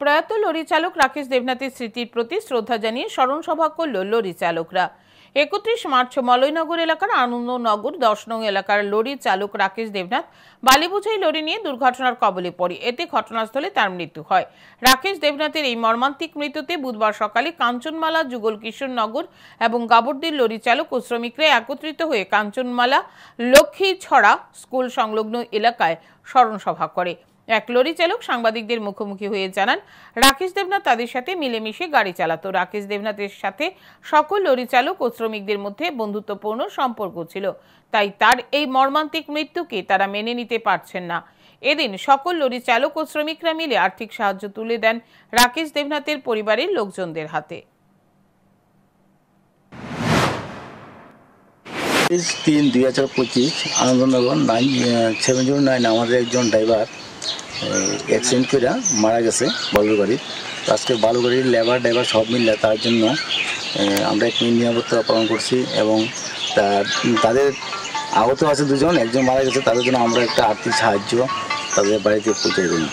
প্রয়াত লরি চালক রাকেশ দেবনাথের স্মৃতির প্রতি শ্রদ্ধা জানিয়ে স্মরণ সভা করল লরি চালকরা। 31 মার্চ মলয়নগর এলাকার আনন্দনগর 10 নং এলাকার লরি চালক রাকেশ দেবনাথ বালিবোঝাই লরি নিয়ে দুর্ঘটনার কবলে পড়ে। এতে ঘটনাস্থলে তার মৃত্যু হয়। রাকেশ দেবনাথের এই মর্মান্তিক মৃত্যুতে বুধবার সকালে কাঞ্চনমালা, যুগল কিশোরনগর এবং গাবর্দির লরি চালক ও শ্রমিকরা একত্রিত হয়ে কাঞ্চনমালা লক্ষ্মীছড়া স্কুল সংলগ্ন এলাকায় স্মরণ সভা করে। এক লরি চালক সাংবাদিকদের মুখোমুখি হয়ে জানান, রাকেশ দেবনাথ তাদের সাথে মিলেমিশে গাড়ি চালাতো। রাকেশ দেবনাথের সাথে সকল লরি চালক ও শ্রমিকদের মধ্যে বন্ধুত্বপূর্ণ সম্পর্ক ছিল, তাই তার এই মর্মান্তিক মৃত্যুকে তারা মেনে নিতে পারছেন না। এদিন সকল লরি চালক ও শ্রমিকরা মিলে আর্থিক সাহায্য তুলে দেন রাকেশ দেবনাথের পরিবারের লোকজনদের হাতে। 3/2025 আনন্দনগর 709 আমাদের একজন ড্রাইভার অ্যাক্সিডেন্ট করে মারা গেছে বালুগাড়ি। আজকে বালুগাড়ির লেবার ড্রাইভার সব মিললে তার জন্য আমরা একটি নিরাপত্তা পালন করছি এবং তাদের আহত আছে দুজন, একজন মারা গেছে, তাদের জন্য আমরা একটা আর্থিক সাহায্য তাদের বাড়িতে পৌঁছে দিই।